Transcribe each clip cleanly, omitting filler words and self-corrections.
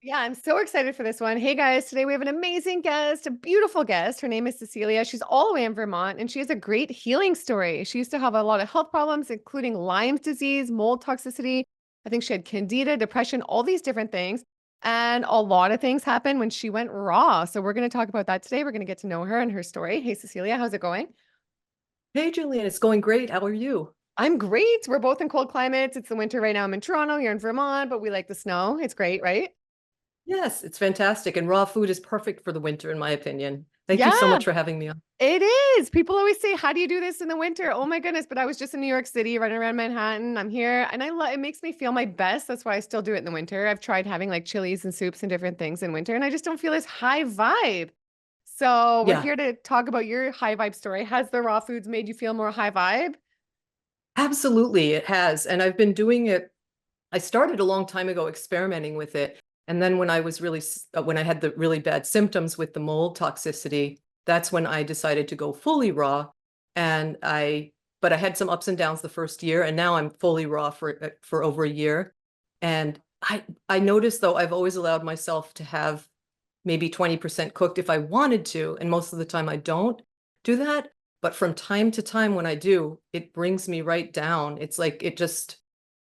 Yeah, I'm so excited for this one. Hey guys, today we have an amazing guest, a beautiful guest. Her name is Cecilia. She's all the way in Vermont and she has a great healing story. She used to have a lot of health problems, including Lyme disease, mold toxicity. I think she had candida, depression, all these different things. And a lot of things happened when she went raw. So we're going to talk about that today. We're going to get to know her and her story. Hey, Cecilia, how's it going? Hey, Julian, it's going great. How are you? I'm great. We're both in cold climates. It's the winter right now. I'm in Toronto. You're in Vermont, but we like the snow. It's great, right? Yes, it's fantastic. And raw food is perfect for the winter, in my opinion. Thank you so Yeah. much for having me on. It is. People always say, "How do you do this in the winter?" Oh my goodness, but I was just in New York City running around Manhattan. I'm here and I love it makes me feel my best. That's why I still do it in the winter. I've tried having like chilies and soups and different things in winter and I just don't feel as high vibe. So, we're Yeah, here to talk about your high vibe story. Has the raw foods made you feel more high vibe? absolutely. It has. And I've been doing it. I started a long time ago experimenting with it. And then when I was when I had the really bad symptoms with the mold toxicity, that's when I decided to go fully raw. And but I had some ups and downs the first year, and now I'm fully raw for over a year. And I noticed though, I've always allowed myself to have maybe 20% cooked if I wanted to. And most of the time I don't do that. But from time to time when I do, it brings me right down. It's like it just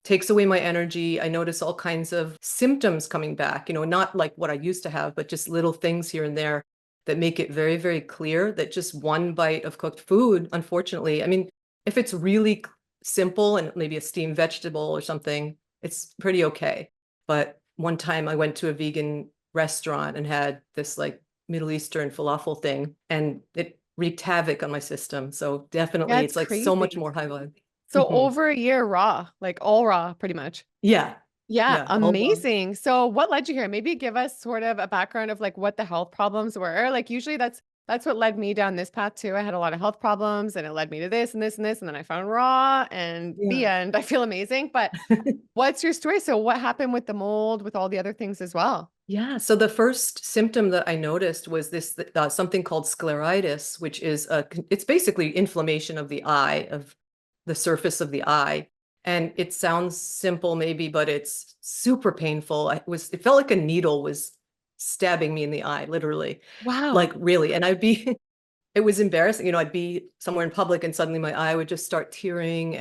takes away my energy. I notice all kinds of symptoms coming back, not like what I used to have, but just little things here and there that make it very, very clear that just one bite of cooked food, unfortunately, I mean, if it's really simple and maybe a steamed vegetable or something, it's pretty okay. But one time I went to a vegan restaurant and had this like Middle Eastern falafel thing, and it wreaked havoc on my system. So Yeah, definitely it's it's like so much crazy. more high vibe. So, over a year raw, like all raw pretty much. Yeah. Yeah, Yeah. All wrong. amazing. So what led you here? Maybe give us sort of a background of like what the health problems were. Like usually that's what led me down this path too. I had a lot of health problems and it led me to this and this and this and then I found raw and the Yeah. end. I feel amazing. But what's your story? So what happened with the mold with all the other things as well? Yeah. So the first symptom that I noticed was this something called scleritis, which is it's basically inflammation of the eye, of the surface of the eye. And it sounds simple maybe, but it's super painful. It felt like a needle was stabbing me in the eye, literally, like Wow. really. And it was embarrassing. I'd be somewhere in public and suddenly my eye would just start tearing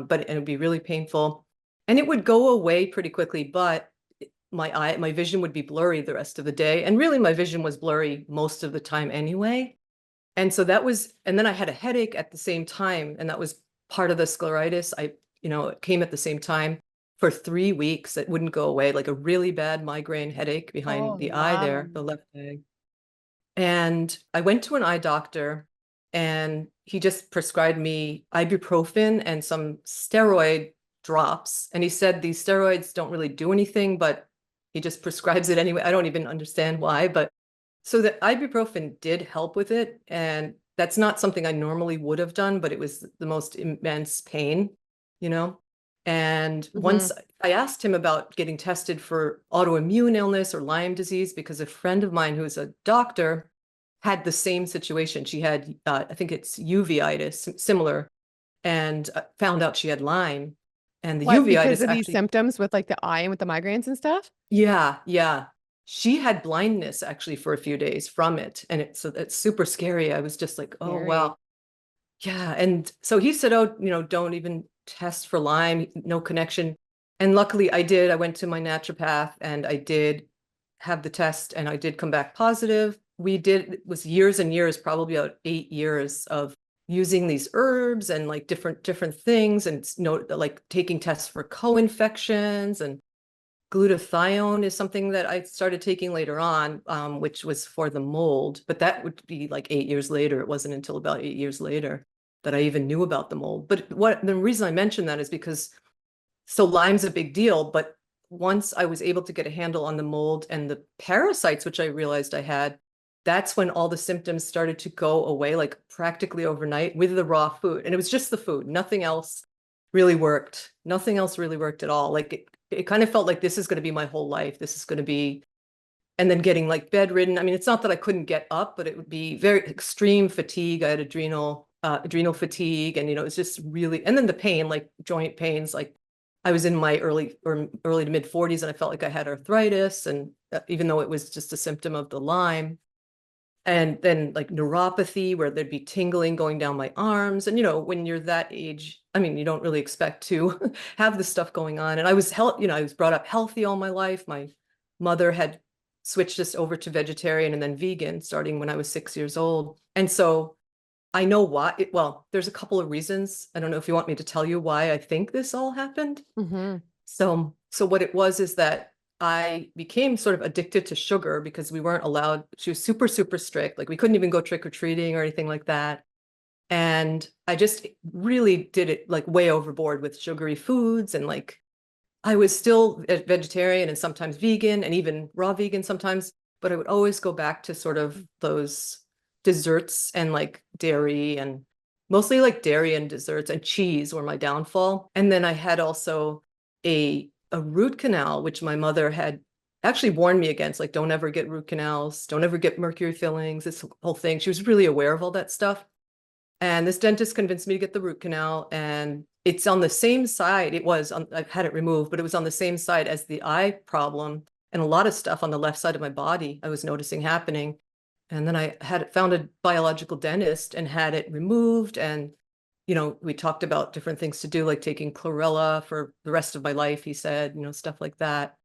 but it would be really painful. And it would go away pretty quickly, but my vision would be blurry the rest of the day. And really my vision was blurry most of the time anyway. And so and then I had a headache at the same time. And that was part of the scleritis. It came at the same time for 3 weeks. It wouldn't go away, like a really bad migraine headache behind Oh, the eye wow. there, the left eye. And I went to an eye doctor and he just prescribed me ibuprofen and some steroid drops. And he said these steroids don't really do anything, but he just prescribes it anyway. I don't even understand why, but so the ibuprofen did help with it. And that's not something I normally would have done, but it was the most immense pain, you know? And Hmm. once I asked him about getting tested for autoimmune illness or Lyme disease, because a friend of mine who's a doctor had the same situation. She had, I think it's uveitis, similar, and found out she had Lyme. And the What, because uveitis of these actually, symptoms with like the eye and with the migraines and stuff? yeah, yeah. She had blindness actually for a few days from it. And it's super scary. I was just like, oh, Scary. wow. Yeah. And so he said, oh, don't even test for Lyme, no connection. And luckily I did. I went to my naturopath and I did have the test and I did come back positive. It was years and years, probably about 8 years of using these herbs and like different things and like taking tests for co-infections, and glutathione is something that I started taking later on, which was for the mold, but that would be like 8 years later. It wasn't until about 8 years later that I even knew about the mold. But the reason I mention that is because so Lyme's a big deal, but once I was able to get a handle on the mold and the parasites, which I realized I had, that's when all the symptoms started to go away, like practically overnight with the raw food. And it was just the food. Nothing else really worked. Nothing else really worked at all. Like it kind of felt like this is going to be my whole life. This is going to be, and then getting like bedridden. I mean, it's not that I couldn't get up, but it would be very extreme fatigue. I had adrenal fatigue, and it's just really, and then the pain, like joint pains, like I was in my early to mid 40s and I felt like I had arthritis, and even though it was just a symptom of the Lyme. And then like neuropathy, where there'd be tingling going down my arms. And, when you're that age, I mean, you don't really expect to have this stuff going on. And I was I was brought up healthy all my life. My mother had switched us over to vegetarian and then vegan starting when I was 6 years old. And so I know why. Well, there's a couple of reasons. I don't know if you want me to tell you why I think this all happened. Mm-hmm. So what it was is that I became sort of addicted to sugar because we weren't allowed. She was super, super strict. Like we couldn't even go trick or treating or anything like that. And I just really did it like way overboard with sugary foods. And like I was still a vegetarian and sometimes vegan and even raw vegan sometimes, but I would always go back to sort of those desserts and like dairy, and mostly like dairy and desserts, and cheese were my downfall. And then I had also a root canal, which my mother had actually warned me against, like, don't ever get root canals, don't ever get mercury fillings, this whole thing. She was really aware of all that stuff. And this dentist convinced me to get the root canal, and it's on the same side. I've had it removed, but it was on the same side as the eye problem, and a lot of stuff on the left side of my body I was noticing happening. And then I found a biological dentist and had it removed. And we talked about different things to do, like taking chlorella for the rest of my life, he said, stuff like that.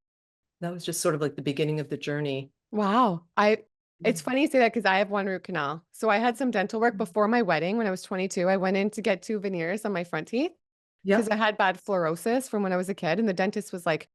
That was just sort of like the beginning of the journey. Wow. It's funny you say that because I have one root canal. So I had some dental work before my wedding when I was 22. I went in to get 2 veneers on my front teeth because Yep. I had bad fluorosis from when I was a kid. And the dentist was like,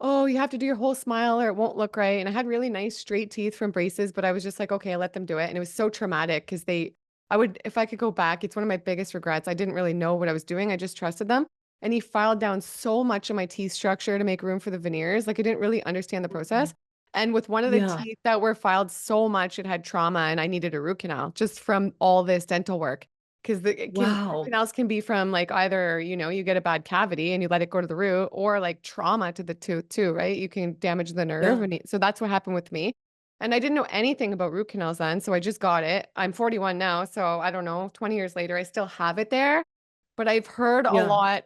oh, you have to do your whole smile or it won't look right. And I had really nice straight teeth from braces, but I was just like, okay, I let them do it. And it was so traumatic because if I could go back, it's one of my biggest regrets. I didn't really know what I was doing. I just trusted them. And he filed down so much of my teeth structure to make room for the veneers. Like I didn't really understand the process. And with one of the Yeah. teeth that were filed so much, it had trauma and I needed a root canal just from all this dental work. Because root Wow. canals can be from like either, you get a bad cavity and you let it go to the root, or like trauma to the tooth too, right? You can damage the nerve. Yeah. And so that's what happened with me. And I didn't know anything about root canals then. So I just got it. I'm 41 now. So I don't know, 20 years later, I still have it there. But I've heard a Yeah. lot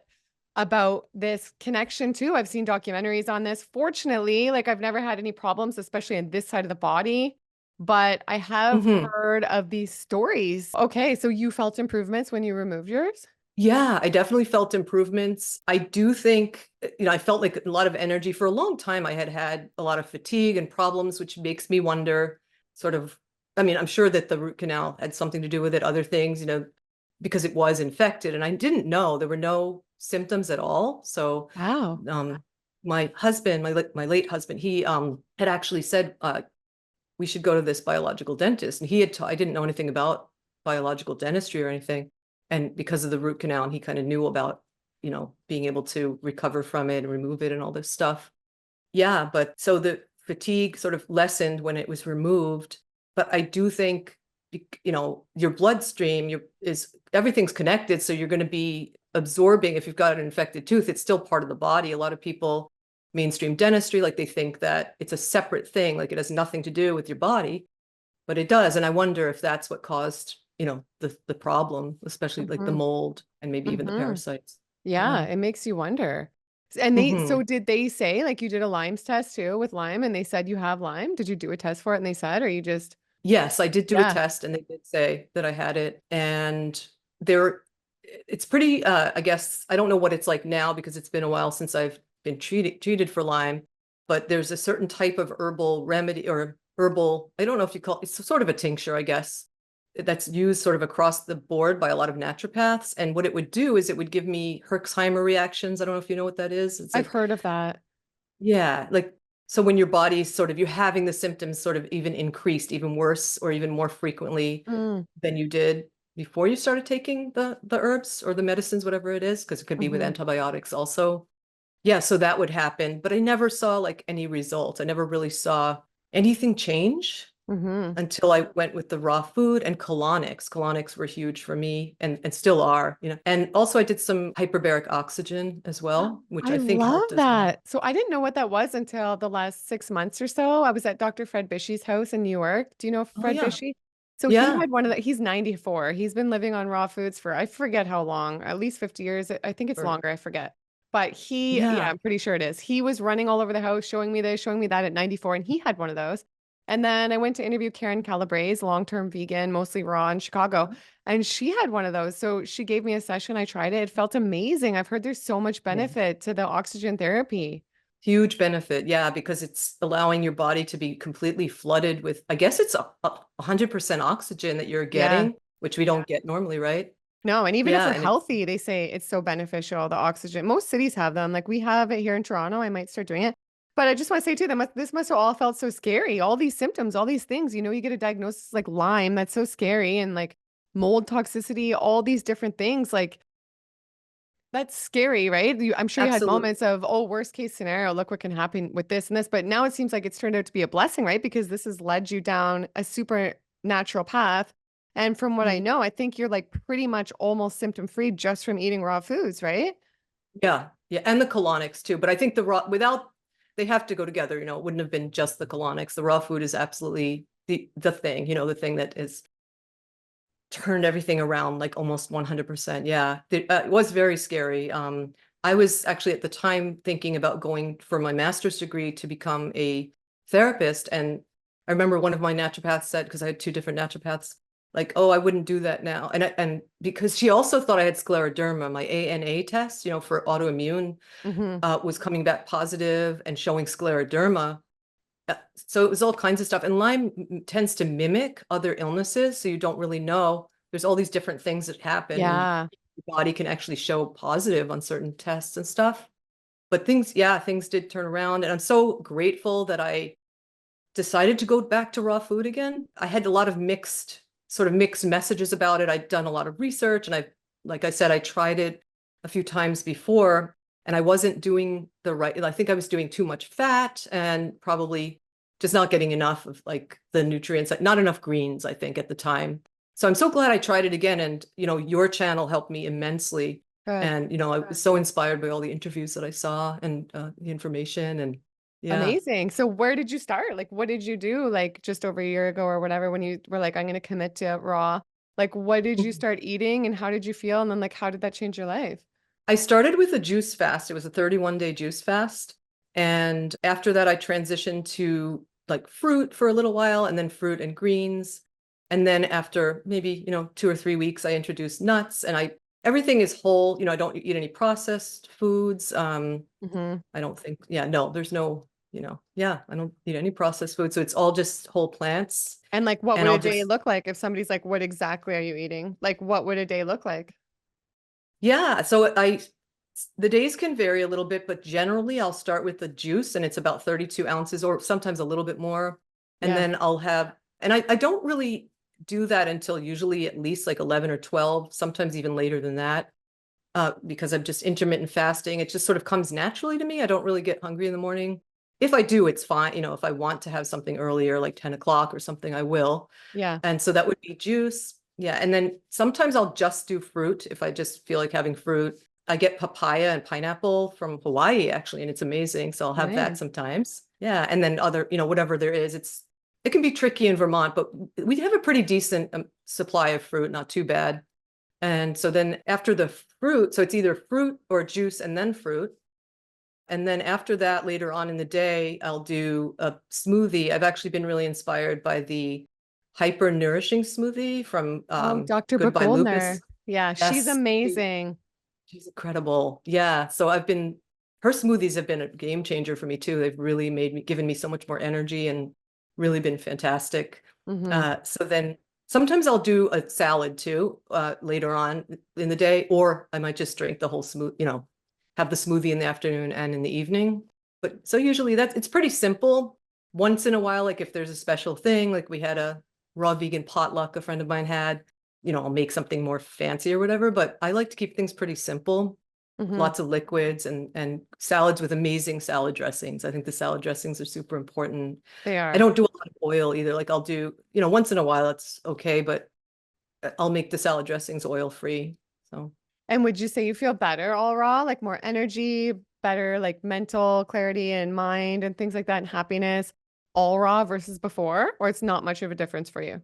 about this connection too. I've seen documentaries on this. Fortunately, like I've never had any problems, especially on this side of the body. But I have Hmm. heard of these stories. Okay, so you felt improvements when you removed yours? Yeah, I definitely felt improvements. I do think, I felt like a lot of energy for a long time. I had a lot of fatigue and problems, which makes me wonder sort of, I mean, I'm sure that the root canal had something to do with it, other things, because it was infected. And I didn't know there were no symptoms at all. So Wow. my husband, my late husband, he had actually said, we should go to this biological dentist. And I didn't know anything about biological dentistry or anything. And because of the root canal, and he kind of knew about, being able to recover from it and remove it and all this stuff. Yeah, but so the fatigue sort of lessened when it was removed. But I do think, your bloodstream, everything's connected. So you're going to be absorbing, if you've got an infected tooth, it's still part of the body. A lot of people, mainstream dentistry, like they think that it's a separate thing, like it has nothing to do with your body, but it does. And I wonder if that's what caused, the problem, especially like the Hmm. mold and maybe even the Hmm. parasites. Yeah, Yeah. it makes you wonder. And so Hmm. did they say like you did a Lyme's test too with Lyme and they said you have Lyme? Did you do a test for it and they said, or you just, Yes, I did do a yeah. test and they did say that I had it. And it's pretty, I guess, I don't know what it's like now because it's been a while since I've been treated for Lyme, but there's a certain type of herbal remedy or herbal, I don't know if you call it's sort of a tincture, I guess, that's used sort of across the board by a lot of naturopaths. And what it would do is it would give me Herxheimer reactions. I don't know if you know what that is. It's I've like, heard of that. yeah, like, so when your body's sort of, you're having the symptoms sort of even increased, even worse, or even more frequently Mm, than you did before you started taking the herbs or the medicines, whatever it is, because it could be with hmm. antibiotics also. Yeah, so that would happen, but I never saw like any results. I never really saw anything change Hmm. until I went with the raw food and colonics. Colonics were huge for me and still are, And also I did some hyperbaric oxygen as well, which I I think love helped as well. that. So I didn't know what that was until the last 6 months or so. I was at Dr. Fred Bishy's house in New York. Do you know Oh Fred yeah. Bishy? So he Yeah. had one of the, he's 94. He's been living on raw foods for, I forget how long, at least 50 years. I think it's Or, longer, I forget. but yeah, Yeah. I'm pretty sure it is. He was running all over the house, showing me this, showing me that at 94, and he had one of those. And then I went to interview Karen Calabrese, long-term vegan, mostly raw in Chicago, and she had one of those. So she gave me a session. I tried it. It felt amazing. I've heard there's so much Yeah. benefit to the oxygen therapy. Huge benefit. Yeah, because it's allowing your body to be completely flooded with, I guess it's 100% oxygen that you're Yeah. getting, which we don't get normally, right? No, and even if Yeah, we're and it's healthy, they say it's so beneficial, the oxygen. Most cities have them. Like we have it here in Toronto. I might start doing it. But I just want to say too, this must have all felt so scary. All these symptoms, all these things, you get a diagnosis like Lyme, that's so scary, and like mold toxicity, all these different things. Like that's scary, right? I'm sure you had absolutely. moments of, oh, worst case scenario, look what can happen with this and this. But now it seems like it's turned out to be a blessing, right? Because this has led you down a super natural path. And from what I know, I think you're like pretty much almost symptom free just from eating raw foods, right? Yeah, yeah, and the colonics too. But I think the raw without they have to go together. It wouldn't have been just the colonics. The raw food is absolutely the thing. The thing that is turned everything around like almost 100%. Yeah, it was very scary. I was actually at the time thinking about going for my master's degree to become a therapist, and I remember one of my naturopaths said, because I had two different naturopaths, like, "Oh, I wouldn't do that now," and because she also thought I had scleroderma, my ANA test, for autoimmune, Hmm. was coming back positive and showing scleroderma. So it was all kinds of stuff. And Lyme tends to mimic other illnesses. So you don't really know. There's all these different things that happen, and Yeah. your body can actually show positive on certain tests and stuff. But things did turn around. And I'm so grateful that I decided to go back to raw food again. I had a lot of mixed messages about it. I'd done a lot of research, and like I said, I tried it a few times before, and I wasn't doing the right. I think I was doing too much fat and probably just not getting enough of like the nutrients, like not enough greens, I think at the time. So I'm so glad I tried it again. And, your channel helped me immensely. Good. And, I was so inspired by all the interviews that I saw and the information. And yeah. Amazing. So where did you start? Like what did you do like just over a year ago or whatever when you were like, I'm going to commit to raw? Like what did you start eating and how did you feel? And then like how did that change your life? I started with a juice fast. It was a 31-day juice fast. And after that, I transitioned to like fruit for a little while, and then fruit and greens. And then after maybe, 2 or 3 weeks, I introduced nuts, and everything is whole. I don't eat any processed foods. Hmm. I don't think, yeah, no, there's no, yeah, I don't eat any processed food. So it's all just whole plants. And like what And would I'll a day just look like if somebody's like, what exactly are you eating? Like what would a day look like? Yeah, the days can vary a little bit, but generally I'll start with the juice, and it's about 32 ounces or sometimes a little bit more. And Yeah. then I don't really do that until usually at least like 11 or 12, sometimes even later than that, because I'm just intermittent fasting. It just sort of comes naturally to me. I don't really get hungry in the morning. If I do, it's fine. If I want to have something earlier, like 10 o'clock or something, I will. Yeah. And so that would be juice. Yeah. And then sometimes I'll just do fruit if I just feel like having fruit. I get papaya and pineapple from Hawaii, actually, and it's amazing. So I'll have that Nice. sometimes. Yeah. And then other, whatever there is, it can be tricky in Vermont, but we have a pretty decent supply of fruit, not too bad. And so then after the fruit, so it's either fruit or juice and then fruit. And then after that, later on in the day, I'll do a smoothie. I've actually been really inspired by the hyper nourishing smoothie from Oh, Dr. Goodbye Goldner. Lupus. Yeah, she's Yes, amazing. she's incredible. Yeah. So her smoothies have been a game changer for me too. They've really given me so much more energy and really been fantastic. Hmm. So then sometimes I'll do a salad too, later on in the day, or I might just drink the whole have the smoothie in the afternoon and in the evening. But so usually it's pretty simple. Once in a while, like if there's a special thing, like we had a raw vegan potluck a friend of mine had, I'll make something more fancy or whatever, but I like to keep things pretty simple. Hmm. Lots of liquids and salads with amazing salad dressings. I think the salad dressings are super important. They I are. don't do a lot of oil either. Like I'll do, once in a while, that's okay, but I'll make the salad dressings oil free. So And would you say you feel better all raw, like more energy, better like mental clarity and mind and things like that and happiness all raw versus before, or it's not much of a difference for you?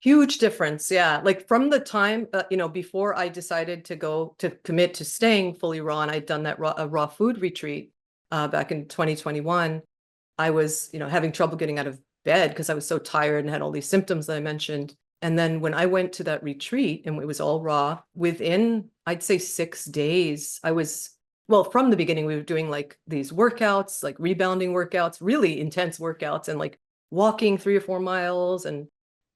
Huge difference. Yeah. Like from the time, before I decided to go to commit to staying fully raw, and I'd done that raw food retreat back in 2021, I was, having trouble getting out of bed because I was so tired and had all these symptoms that I mentioned. And then when I went to that retreat and it was all raw, within, I'd say 6 days, well, from the beginning, we were doing like these workouts, like rebounding workouts, really intense workouts, and like walking 3 or 4 miles and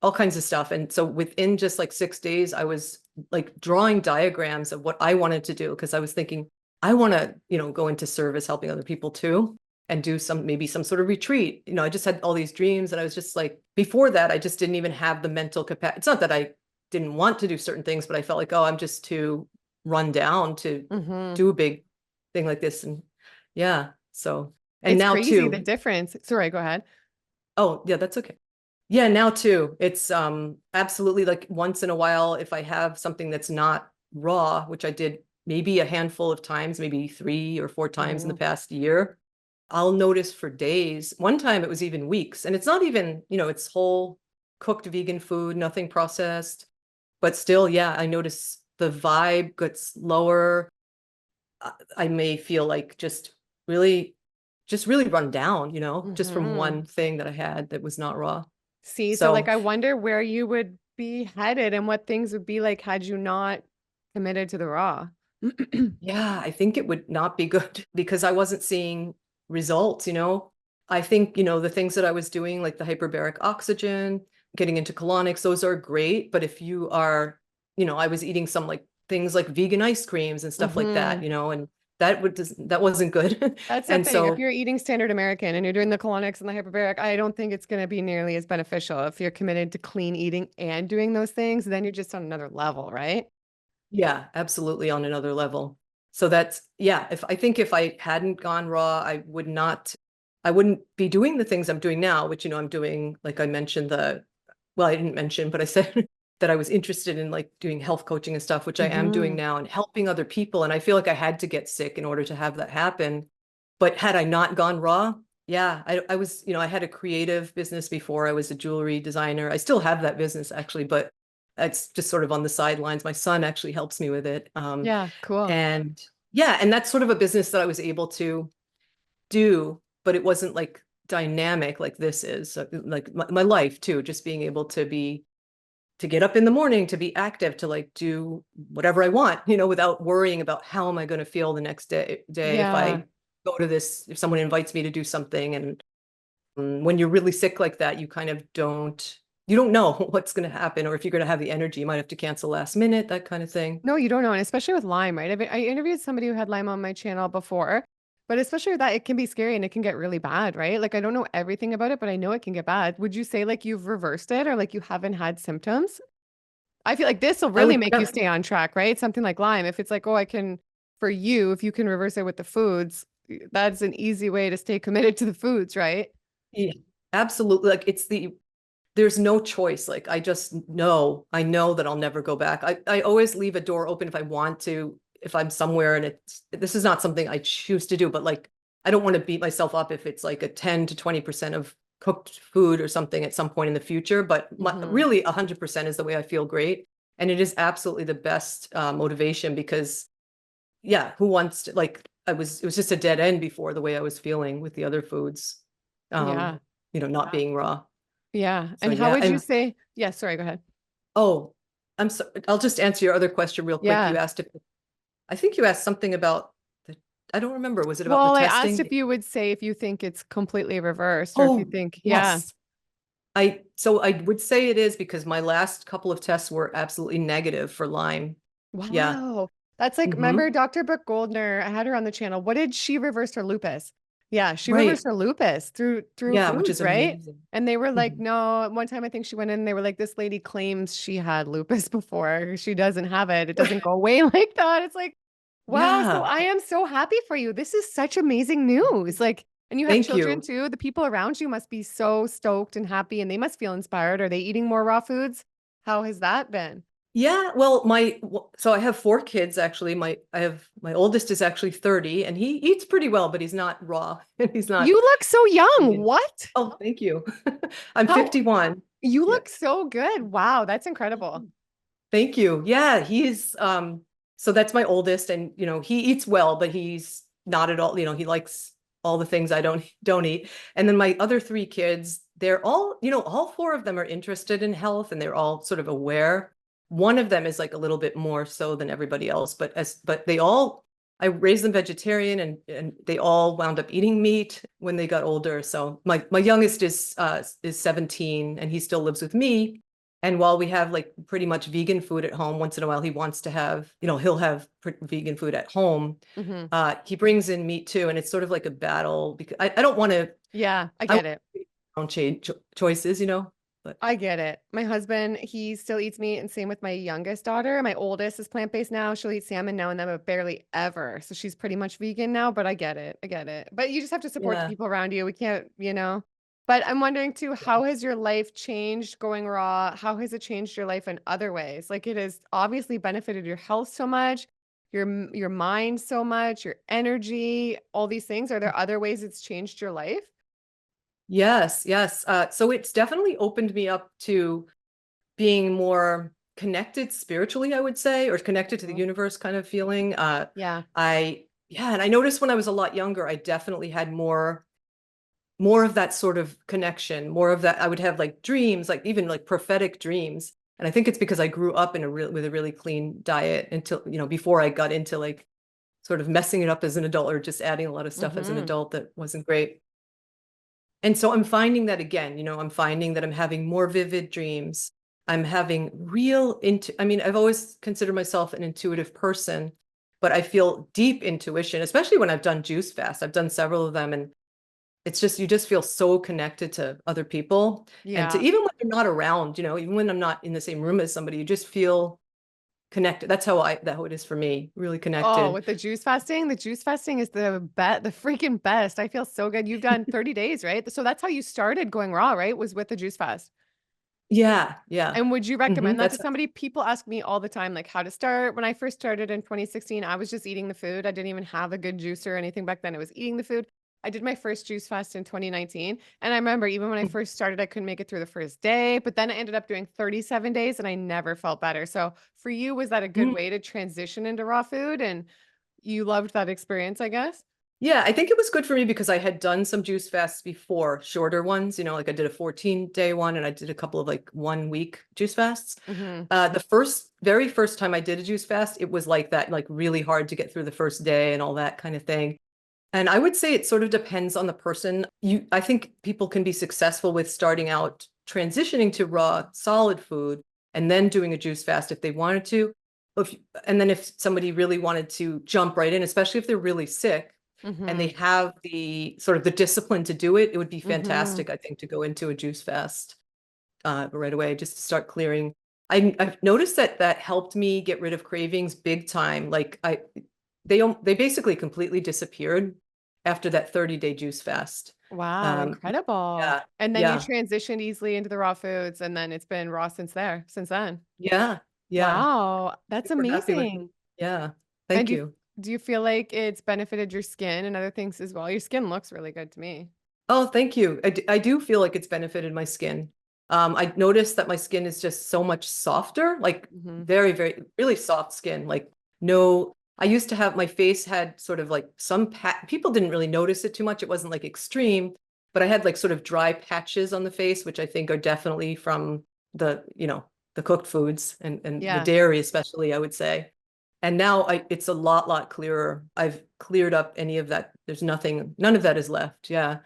all kinds of stuff. And so within just like 6 days, I was like drawing diagrams of what I wanted to do, because I was thinking, I want to, go into service, helping other people too, and do maybe some sort of retreat. I just had all these dreams, and I was just like, before that, I just didn't even have the mental capacity. It's not that I didn't want to do certain things, but I felt like, oh, I'm just too run down to do a big thing like this. And yeah, so, and It's now crazy the too. difference. Sorry, go ahead. Oh, yeah, that's okay. Yeah, now too. It's absolutely, like, once in a while, if I have something that's not raw, which I did maybe a handful of times, maybe 3 or 4 times in the past year, I'll notice for days. One time it was even weeks, and it's not even, it's whole cooked vegan food, nothing processed, but still, yeah, I notice the vibe gets lower. I may feel like just really run down, just from one thing that I had that was not raw. See, so like So I wonder where you would be headed and what things would be like had you not committed to the raw. yeah, I think it would not be good because I wasn't seeing results. I think, the things that I was doing, like the hyperbaric oxygen, getting into colonics, those are great. But if you are, I was eating some like things like vegan ice creams and stuff like that, and that wasn't good. That's the And thing. If so, you're eating standard American and you're doing the colonics and the hyperbaric, I don't think it's going to be nearly as beneficial. If you're committed to clean eating and doing those things, then you're just on another level, right? yeah, absolutely on another level. So yeah, if I hadn't gone raw, I wouldn't be doing the things I'm doing now, which, I'm doing, like I mentioned well, I didn't mention, but I said that I was interested in like doing health coaching and stuff, which I am doing now, and helping other people. And I feel like I had to get sick in order to have that happen. But had I not gone raw, yeah, I was, I had a creative business before. I was a jewelry designer. I still have that business actually, but it's just sort of on the sidelines. My son actually helps me with it. Yeah, cool. And yeah, and that's sort of a business that I was able to do, but it wasn't like dynamic like this is. So, like my life too, just being able to get up in the morning, to be active, to like do whatever I want, without worrying about how am I going to feel the next day if Yeah. I go to this, if someone invites me to do something. And when you're really sick like that, you kind of you don't know what's going to happen, or if you're going to have the energy. You might have to cancel last minute, that kind of thing. No, you don't know. And especially with Lyme, right? I interviewed somebody who had Lyme on my channel before, but especially with that, it can be scary and it can get really bad, right? Like I don't know everything about it, but I know it can get bad. Would you say like you've reversed it or like you haven't had symptoms? I feel like this will I really would, make you stay on track, right? Something like Lyme. If it's like, oh, for you, if you can reverse it with the foods, that's an easy way to stay committed to the foods, right? yeah, absolutely. Like there's no choice. Like I know that I'll never go back. I always leave a door open if I want to, if I'm somewhere and this is not something I choose to do, but like, I don't want to beat myself up if it's like a 10 to 20% of cooked food or something at some point in the future. But really 100% is the way I feel great. And it is absolutely the best motivation, because yeah, who wants to, like, it was just a dead end before, the way I was feeling with the other foods, um, Yeah. not being raw. Yeah. So And how yeah, would you and say, yeah, sorry, go ahead. oh, I'm so I'll just answer your other question real quick. Yeah. You asked if I think you asked something about I don't remember. Was it about the Well, I asked testing? if you would say if you think it's completely reversed or if you Oh, think, yeah. yes. I would say it is, because my last couple of tests were absolutely negative for Lyme. Yeah. Wow. That's like, Hmm. remember Dr. Brooke Goldner, I had her on the channel. What did she reverse her lupus? Yeah, she reversed Right. her lupus through Yeah, which foods, is right? amazing. And they were like, Mhm. no, one time I think she went in, they were like, this lady claims she had lupus before. She doesn't have it. It doesn't go away like that. It's like, wow. So Yeah. I am so happy for you. This is such amazing news. Like, and you have Thank children you. too. The people around you must be so stoked and happy and they must feel inspired. Are they eating more raw foods? How has that been? Yeah, well, so I have 4 kids actually. My oldest is actually 30 and he eats pretty well, but he's not raw and he's You not look so young. vegan. What? Oh, thank you. I'm How 51. you Yeah. look so good. Wow, that's incredible. Thank you. Yeah, so that's my oldest and he eats well, but he's not at all, he likes all the things I don't eat. And then my other 3 kids, they're all 4 of them are interested in health and they're all sort of aware. One of them is like a little bit more so than everybody else, but I raised them vegetarian and they all wound up eating meat when they got older. So my youngest is 17 and he still lives with me. And while we have like pretty much vegan food at home, once in a while he wants to have, he'll have vegan food at home. Hmm. He brings in meat too, and it's sort of like a battle because I don't want to. Yeah, I I get want it. to make my own choices, but I get it. My husband, he still eats meat, and same with my youngest daughter. My oldest is plant-based now. She'll eat salmon now and then, but barely ever. So she's pretty much vegan now, but I get it. I get it. But you just have to support the yeah. people around you. We can't. But I'm wondering too, how has your life changed going raw? How has it changed your life in other ways? Like it has obviously benefited your health so much, your mind so much, your energy, all these things. Are there other ways it's changed your life? Yes, yes. So it's definitely opened me up to being more connected spiritually, I would say, or connected to the Mhm. universe kind of feeling. Yeah. And I noticed when I was a lot younger, I definitely had more of that sort of connection, more of that. I would have like dreams, like even like prophetic dreams. And I think it's because I grew up with a really clean diet until, before I got into like sort of messing it up as an adult or just adding a lot of stuff as an Hmm. adult that wasn't great. And so I'm finding that again, I'm finding that I'm having more vivid dreams. I'm having I mean, I've always considered myself an intuitive person, but I feel deep intuition, especially when I've done juice fasts. I've done several of them and it's just you just feel so connected to other people and to Yeah. even when they're not around, even when I'm not in the same room as somebody, you just feel connected. That's how it is for me, really Oh, connected. with the juice fasting is the freaking best. I feel so good. You've done 30 days, right? So that's how you started going raw, right? Was with the juice fast. Yeah, yeah. And would you recommend that to That's somebody? People ask me all the time, like how to start. When I first started in 2016, I was just eating the food. I didn't even have a good juicer or anything back then. I was eating the food. I did my first juice fast in 2019. And I remember even when I first started, I couldn't make it through the first day, but then I ended up doing 37 days and I never felt better. So for you, was that a good Mhm. way to transition into raw food? And you loved that experience, I guess? Yeah, I think it was good for me because I had done some juice fasts before, shorter ones, like I did a 14-day one and I did a couple of like 1 week juice fasts. Hmm. Very first time I did a juice fast, it was like that, like really hard to get through the first day and all that kind of thing. And I would say it sort of depends on the person. I think people can be successful with starting out transitioning to raw, solid food and then doing a juice fast if they wanted to. If, and then if somebody really wanted to jump right in, especially if they're really sick and they Hmm. have the sort of the discipline to do it, it would be Hmm. fantastic, I think, to go into a juice fast right away, just to start clearing. I've noticed that helped me get rid of cravings big time. Like they basically completely disappeared after that 30-day juice fast. Wow, Um, incredible. yeah, And then you yeah, transitioned easily into the raw foods, and then it's been raw since then. yeah, yeah. Wow, that's Super happy with amazing. it. Yeah, And thank you. do you feel like it's benefited your skin and other things as well? Your skin looks really good to me. Oh, thank you. I do feel like it's benefited my skin. I noticed that my skin is just so much softer, like Hmm. very, very, really soft skin. Like no, I used to have my face had sort of like people didn't really notice it too much. It wasn't like extreme, but I had like sort of dry patches on the face, which I think are definitely from the cooked foods and the Yeah. dairy, especially, I would say. And now it's a lot clearer. I've cleared up any of that. None of that is left. Yeah.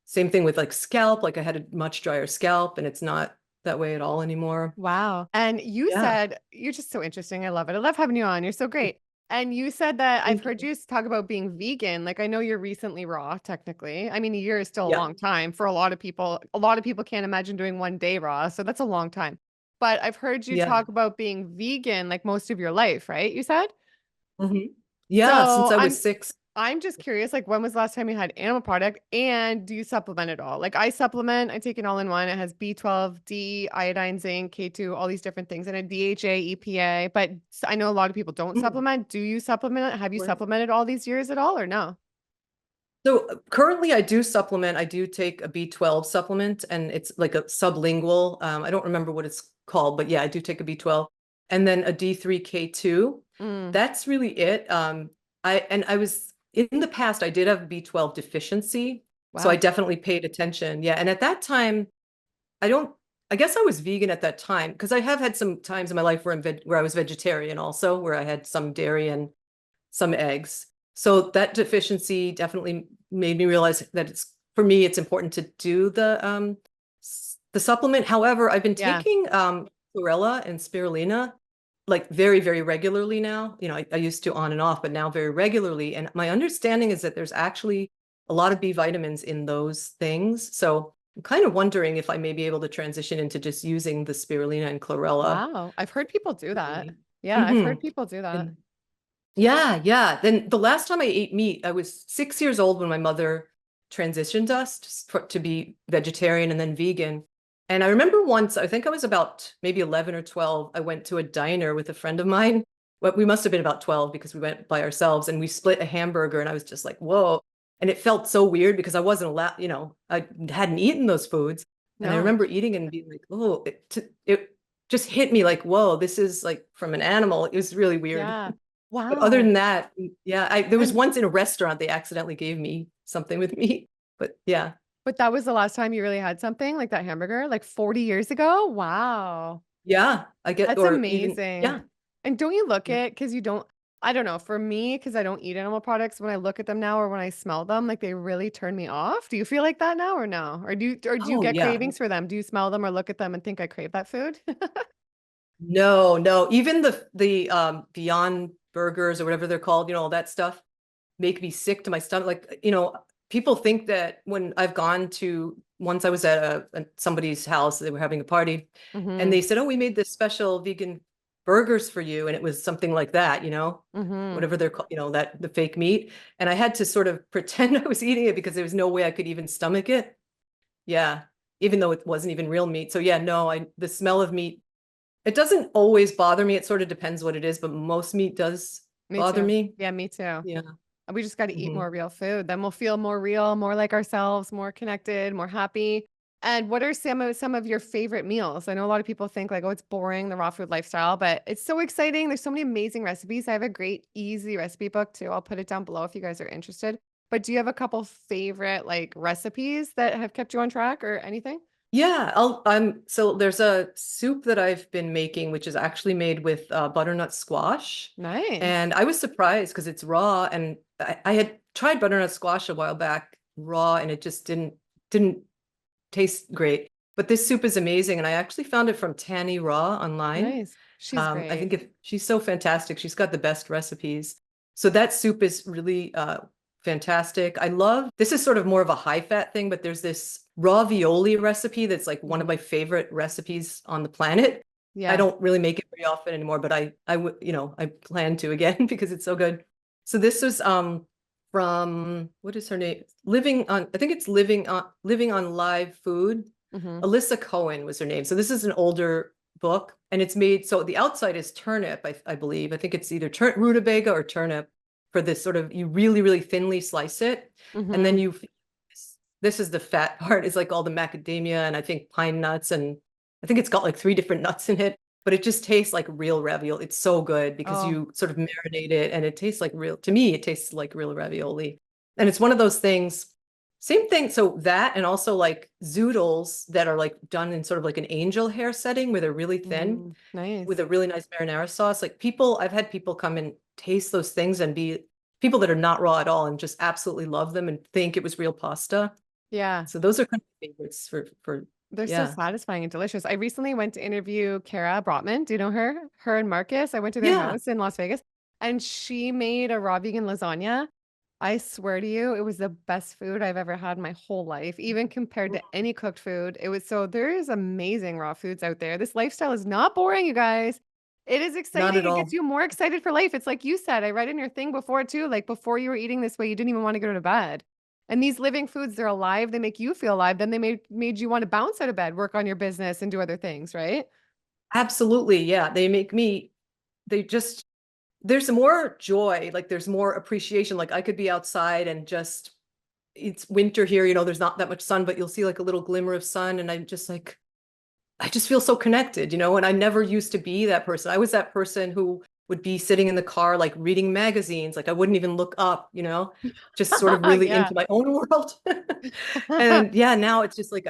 Same thing with like scalp, like I had a much drier scalp and it's not that way at all anymore. Wow. And you Yeah. said you're just so interesting. I love it. I love having you on. You're so great. And you said that I've Thank heard you. you talk about being vegan. Like I know you're recently raw, technically. I mean, a year is still a Yeah. long time for a lot of people. A lot of people can't imagine doing 1 day raw, so that's a long time. But I've heard you Yeah. talk about being vegan like most of your life, right? You said? Hmm. Yeah. Since So I I'm was 6. I'm just curious, like, when was the last time you had animal product, and do you supplement at all? Like, I supplement, I take an all-in-one. It has B12, D, iodine, zinc, K2, all these different things, and a DHA, EPA. But I know a lot of people don't Mm, supplement. Do you supplement? Have you right. supplemented all these years at all, or no? So currently I do supplement. I do take a B12 supplement and it's like a sublingual. I don't remember what it's called, but yeah, I do take a B12 and then a D3K2. Mm, That's really it. I was in the past, I did have B12 deficiency. So I wow. definitely paid attention. Yeah. And at that time, I don't, I guess I was vegan at that time because I have had some times in my life where where I was vegetarian also, where I had some dairy and some eggs. So that deficiency definitely made me realize that it's for me, it's important to do the supplement. However, I've been Yeah. taking chlorella and spirulina like very, very regularly now. You know, I used to on and off, but now very regularly. And my understanding is that there's actually a lot of B vitamins in those things. So I'm kind of wondering if I may be able to transition into just using the spirulina and chlorella. Wow. I've heard people do that. Yeah, I've heard Mm-hmm. people do that. And yeah, yeah. Then the last time I ate meat, I was 6 years old when my mother transitioned us to be vegetarian and then vegan. And I remember once, I think I was about maybe 11 or 12, I went to a diner with a friend of mine. Well, we must have been about 12 because we went by ourselves and we split a hamburger and I was just like, whoa. And it felt so weird because I wasn't allowed, you know, I hadn't eaten those foods. And I No. remember eating and being like, oh, it just hit me like, whoa, this is like from an animal. It was really weird. Yeah. But other Wow. than that, yeah, there was And once in a restaurant they accidentally gave me something with meat. But yeah, but that was the last time you really had something like that hamburger, like 40 years ago? Wow. yeah, I get, That's or even, amazing. yeah, And don't you look yeah. it because you don't I don't know, for me, because I don't eat animal products, when I look at them now or when I smell them, like, they really turn me off. Do you feel like that now or no? Or do you Oh get yeah. cravings for them? Do you smell them or look at them and think I crave that food? No, no, even the Beyond Burgers or whatever they're called, you know, all that stuff make me sick to my stomach. Like, you know, people think that when I've gone to once I was at somebody's house, they were having a party, and Mhm. they said, "Oh, we made this special vegan burgers for you," and it was something like that, you know, Mhm. whatever they're called, you know, that the fake meat, and I had to sort of pretend I was eating it because there was no way I could even stomach it. Yeah, even though it wasn't even real meat. So yeah, no, I the smell of meat, it doesn't always bother me. It sort of depends what it is, but most meat does Me bother too. me. Yeah, me too. Yeah. We just gotta eat Hmm. more real food, then we'll feel more real, more like ourselves, more connected, more happy. And what are some of your favorite meals? I know a lot of people think like, "Oh, it's boring, the raw food lifestyle," but it's so exciting. There's so many amazing recipes. I have a great easy recipe book too. I'll put it down below if you guys are interested. But do you have a couple favorite, like, recipes that have kept you on track or anything? Yeah, so there's a soup that I've been making, which is actually made with butternut squash. Nice. And I was surprised because it's raw and I had tried butternut squash a while back raw and it just didn't taste great. But this soup is amazing. And I actually found it from Tanny Raw online. Nice. She's I great. think if she's so fantastic, she's got the best recipes. So that soup is really fantastic. I love this is sort of more of a high fat thing, but there's this ravioli recipe that's like one of Mhm. my favorite recipes on the planet. I Yeah. don't really make it very often anymore, but I would, you know, I plan to again because it's so good. So this was from what is her name? Living on, I think it's Living on Live Food. Mhm. Alyssa Cohen was her name. So this is an older book and it's made, so the outside is turnip, I believe. I think it's either rutabaga or turnip for this sort of, you really, really thinly slice it. And then Mhm. this is the fat part, is like all the macadamia and I think pine nuts. And I think it's got like 3 different nuts in it, but it just tastes like real ravioli. It's so good because Oh, you sort of marinate it and it tastes like real, to me, it tastes like real ravioli. And it's one of those things, same thing. So that, and also like zoodles that are like done in sort of like an angel hair setting where they're really thin with nice. a really nice marinara sauce. Like people, I've had people come and taste those things and be people that are not raw at all and just absolutely love them and think it was real pasta. Yeah. So those are kind of favorites They're so yeah. satisfying and delicious. I recently went to interview Kara Brotman. Do you know her? Her and Marcus. I went to their Yeah. house in Las Vegas and she made a raw vegan lasagna. I swear to you, it was the best food I've ever had in my whole life, even compared to any cooked food. It was so there is amazing raw foods out there. This lifestyle is not boring, you guys. It is Not exciting. at It gets all. you more excited for life. It's like you said, I read in your thing before too, like before you were eating this way, you didn't even want to go to bed. And these living foods, they're alive. They make you feel alive. Then they made you want to bounce out of bed, work on your business and do other things, right? Absolutely. Yeah. They make me, they just, there's more joy, like there's more appreciation. Like I could be outside and just, it's winter here, there's not that much sun, but you'll see like a little glimmer of sun. And I'm just like, I just feel so connected, and I never used to be that person. I was that person who would be sitting in the car, like reading magazines, like I wouldn't even look up, just sort of really Yeah. into my own world. And yeah, now it's just like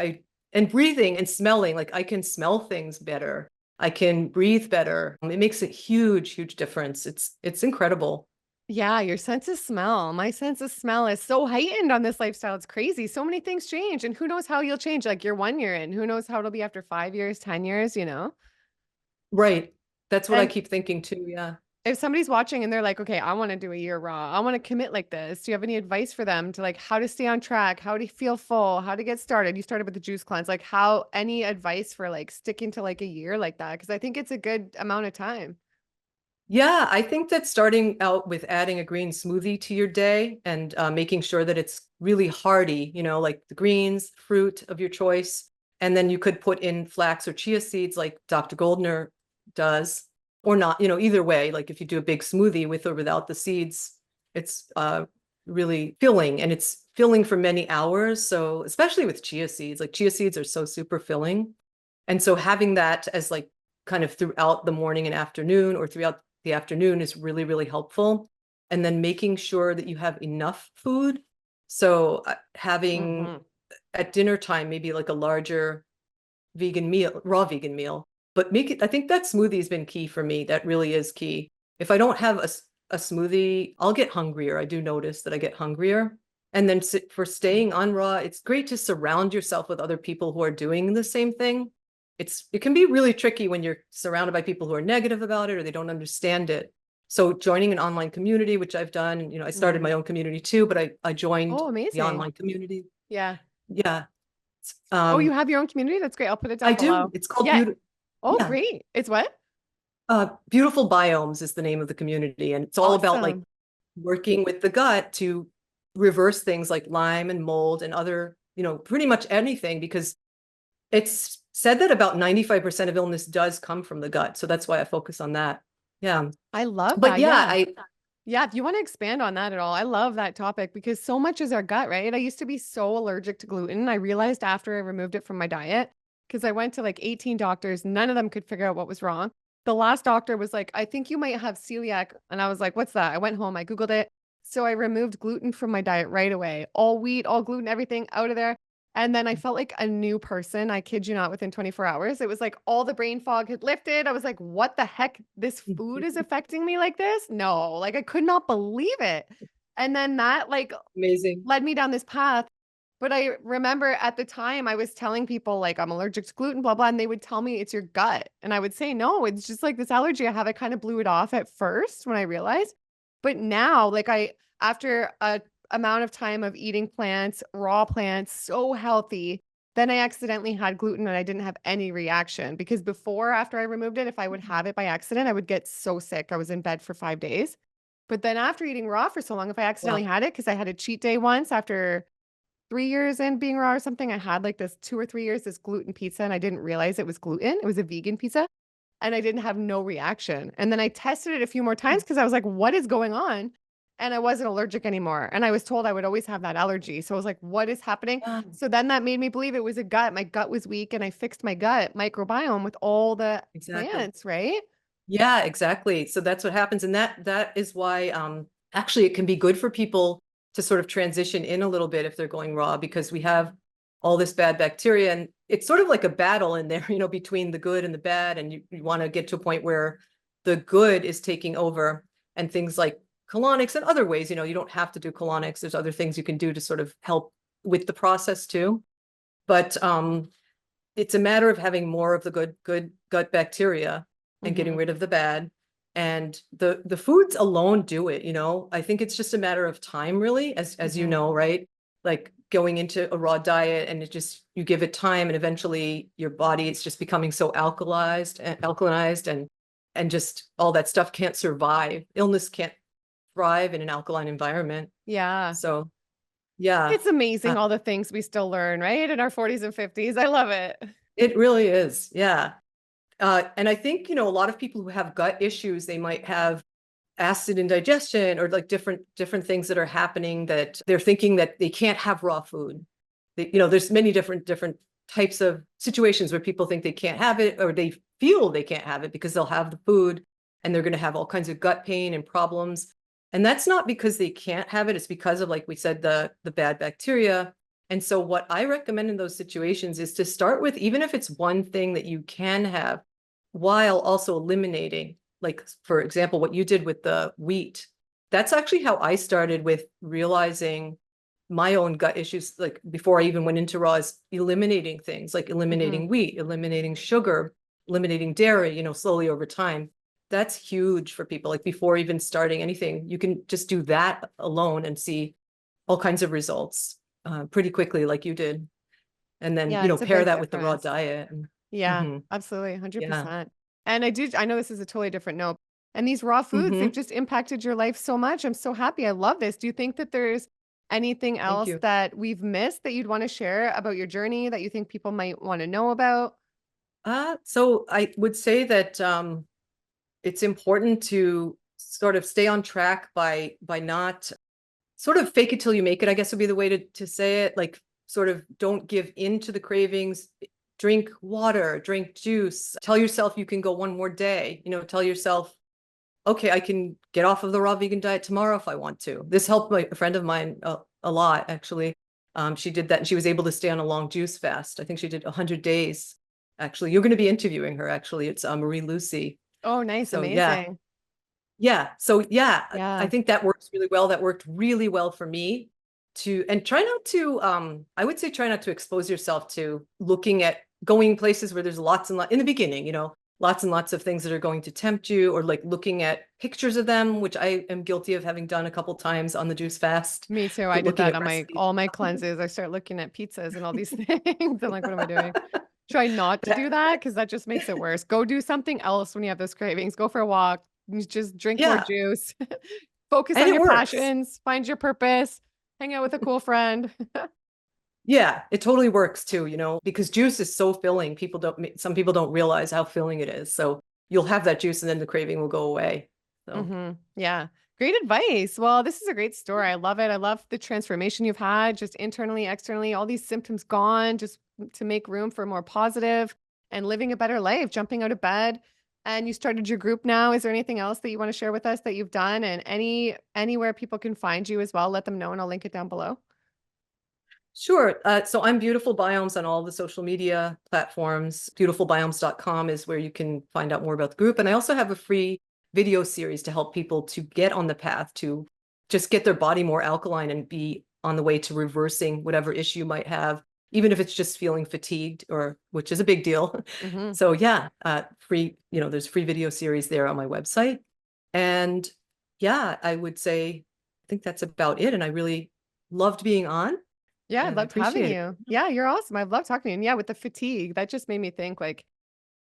and breathing and smelling, like I can smell things better. I can breathe better. It makes a huge, huge difference. It's incredible. Yeah, your sense of smell. My sense of smell is so heightened on this lifestyle. It's crazy. So many things change, and who knows how you'll change? Like you're 1 year in. Who knows how it'll be after 5 years, 10 years, you know? Right. That's what I And keep thinking too. Yeah. if somebody's watching and they're like, okay, I want to do a year raw, I want to commit like this. Do you have any advice for them to like how to stay on track, how to feel full, how to get started? You started with the juice cleanse, like how any advice for like sticking to like a year like that? Because I think it's a good amount of time. Yeah, I think that starting out with adding a green smoothie to your day and making sure that it's really hearty, like the greens, fruit of your choice. And then you could put in flax or chia seeds like Dr. Goldner does, or not, either way. Like if you do a big smoothie with or without the seeds, it's really filling, and it's filling for many hours. So especially with chia seeds, like chia seeds are so super filling. And so having that as like kind of throughout the morning and afternoon or throughout the afternoon is really, really helpful. And then making sure that you have enough food. So having Hmm. at dinner time, maybe like a larger vegan meal, raw vegan meal, but I think that smoothie has been key for me. That really is key. If I don't have a smoothie, I'll get hungrier. I do notice that I get hungrier. And then for staying on raw, it's great to surround yourself with other people who are doing the same thing. It can be really tricky when you're surrounded by people who are negative about it or they don't understand it. So joining an online community, which I've done, I started my own community too, but I joined Oh, the amazing. online community. Yeah. Yeah. Oh, you have your own community? That's great. I'll put it I down do. below. It's called Yeah. Beautiful. Oh, Yeah. great. It's what? Beautiful Biomes is the name of the community. And it's all about like Awesome. working with the gut to reverse things like Lyme and mold and other, pretty much anything, because it's said that about 95% of illness does come from the gut. So that's why I focus on that. Yeah. I love But that. yeah, Yeah. Yeah, if you want to expand on that at all, I love that topic because so much is our gut, right? I used to be so allergic to gluten. I realized after I removed it from my diet, because I went to like 18 doctors, none of them could figure out what was wrong. The last doctor was like, I think you might have celiac. And I was like, what's that? I went home, I Googled it. So I removed gluten from my diet right away. All wheat, all gluten, everything out of there. And then I felt like a new person. I kid you not, within 24 hours. It was like all the brain fog had lifted. I was like, what the heck? This food is affecting me like this? No, like I could not believe it. And then that like amazing. led me down this path. But I remember at the time I was telling people like I'm allergic to gluten, blah, blah. And they would tell me it's your gut. And I would say, no, it's just like this allergy I have. I kind of blew it off at first when I realized. But now, like after a amount of time of eating plants, raw plants, so healthy, then I accidentally had gluten and I didn't have any reaction because before, after I removed it, if I would have it by accident, I would get so sick. I was in bed for 5 days. But then after eating raw for so long, if I accidentally Well, had it, because I had a cheat day once after 3 years in being raw or something, I had like this 2 or 3 years, this gluten pizza, and I didn't realize it was gluten. It was a vegan pizza, and I didn't have no reaction. And then I tested it a few more times because I was like, what is going on? And I wasn't allergic anymore. And I was told I would always have that allergy. So I was like, what is happening? yeah, So then that made me believe it was a gut. My gut was weak, and I fixed my gut microbiome with all the exactly. plants, right? Yeah, exactly. So that's what happens. And that is why actually it can be good for people to sort of transition in a little bit if they're going raw, because we have all this bad bacteria and it's sort of like a battle in there, between the good and the bad. And you want to get to a point where the good is taking over, and things like colonics and other ways, you don't have to do colonics. There's other things you can do to sort of help with the process too. But it's a matter of having more of the good gut bacteria and getting Hmm. rid of the bad. And the foods alone do it, I think it's just a matter of time, really, as you Hmm. know, right? Like going into a raw diet, and you give it time, and eventually your body, it's just becoming so alkalized and alkalinized, and and just all that stuff can't survive. Illness can't thrive in an alkaline environment. Yeah. So yeah, It's amazing uh, all the things we still learn, right? In our 40s and 50s. I love it. it really is. Yeah. And I think, a lot of people who have gut issues, they might have acid indigestion or like different things that are happening that they're thinking that they can't have raw food. There's many different types of situations where people think they can't have it, or they feel they can't have it because they'll have the food and they're going to have all kinds of gut pain and problems. And that's not because they can't have it. It's because of, like we said, the bad bacteria. And so what I recommend in those situations is to start with, even if it's one thing that you can have, while also eliminating, like, for example, what you did with the wheat. That's actually how I started with realizing my own gut issues, like before I even went into raw, is eliminating things like eliminating wheat, eliminating sugar, eliminating dairy, slowly over time. That's huge for people. Like before even starting anything, you can just do that alone and see all kinds of results pretty quickly, like you did. And then, Yeah, it's a pair big that with the raw difference. diet. Yeah, Mhm. absolutely, Yeah. 100%. And I know this is a totally different note. And these raw foods, they've Hmm. just impacted your life so much. I'm so happy. I love this. Do you think that there's anything Thank else you. that we've missed that you'd want to share about your journey that you think people might want to know about? So I would say that it's important to sort of stay on track by not sort of fake it till you make it, I guess would be the way to say it. Like, sort of don't give in to the cravings. Drink water, drink juice. Tell yourself you can go one more day. Tell yourself, okay, I can get off of the raw vegan diet tomorrow if I want to. This helped a friend of mine a lot, actually. She did that and she was able to stay on a long juice fast. I think she did 100 days. Actually, you're going to be interviewing her. Actually, it's Marie Lucy. Oh, nice. So yeah, Amazing. so yeah, I Yeah. think that works really well. That worked really well for me. And try not to, I would say try not to expose yourself to looking at going places where there's lots and lots in the beginning, lots and lots of things that are going to tempt you, or like looking at pictures of them, which I am guilty of having done a couple times on the juice fast, Me too. I but did looking that at on recipes. all my cleanses. I start looking at pizzas and all these things. I'm like, what am I doing? Try not to do That- that because that just makes it worse. Go do something else when you have those cravings. Go for a walk. You just drink more yeah, juice. Focus and on it your works. passions. Find your purpose. Hang out with a cool friend. Yeah, it totally works too, because juice is so filling. Some people don't realize how filling it is. So you'll have that juice and then the craving will go away. So Yeah. Great advice. Well, this is a great story. I love it. I love the transformation you've had just internally, externally, all these symptoms gone just to make room for more positive and living a better life, jumping out of bed. And you started your group now. Is there anything else that you want to share with us that you've done, and anywhere people can find you as well? Let them know and I'll link it down below. sure. So I'm Beautiful Biomes on all the social media platforms. Beautifulbiomes.com is where you can find out more about the group. And I also have a free video series to help people to get on the path to just get their body more alkaline and be on the way to reversing whatever issue you might have, even if it's just feeling fatigued, or which is a big deal. Hmm. So yeah, there's free video series there on my website. And yeah, I would say, I think that's about it. And I really loved being on. Yeah, I And I loved having appreciate it. you. Yeah, you're awesome. I love talking to you. And yeah, with the fatigue, that just made me think like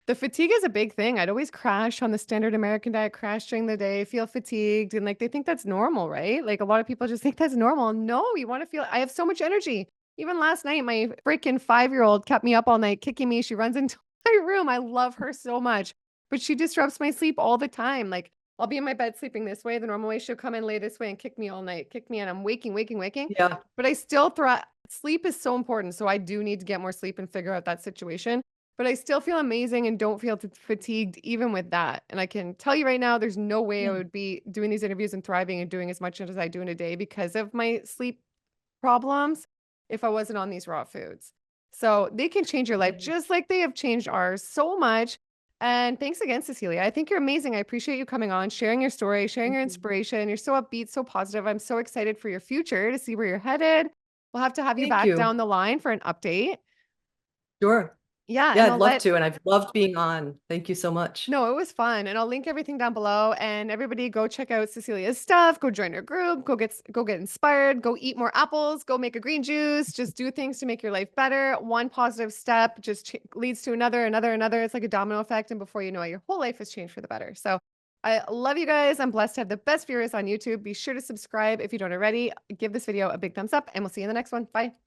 the fatigue is a big thing. I'd always crash on the standard American diet, crash during the day, feel fatigued, and like they think that's normal, right? Like a lot of people just think that's normal. No, you want to feel I have so much energy. Even last night, my freaking 5-year-old kept me up all night, kicking me. She runs into my room. I love her so much, but she disrupts my sleep all the time. Like I'll be in my bed sleeping this way, the normal way. She'll come in lay this way and kick me all night, kick me, and I'm waking, waking, waking. Yeah. But I still thrive. Sleep is so important. So I do need to get more sleep and figure out that situation, but I still feel amazing and don't feel fatigued even with that. And I can tell you right now, there's no way I Yeah. would be doing these interviews and thriving and doing as much as I do in a day because of my sleep problems if I wasn't on these raw foods. So they can change your life Yeah. just like they have changed ours so much. And thanks again, Cecilia. I think you're amazing. I appreciate you coming on, sharing your story, sharing Thank your you. inspiration. You're so upbeat, so positive. I'm so excited for your future to see where you're headed. We'll have to have you Thank back you. down the line for an update. Sure. Yeah, Yeah, and I'd I'll love let to, and I've loved being on. Thank you so much. No, it was fun, and I'll link everything down below, and everybody go check out Cecilia's stuff, go join her group, go get inspired, go eat more apples, go make a green juice, just do things to make your life better. One positive step just leads to another. It's like a domino effect, and before you know it, your whole life has changed for the better. So I love you guys. I'm blessed to have the best viewers on YouTube. Be sure to subscribe if you don't already. Give this video a big thumbs up, and we'll see you in the next one. Bye.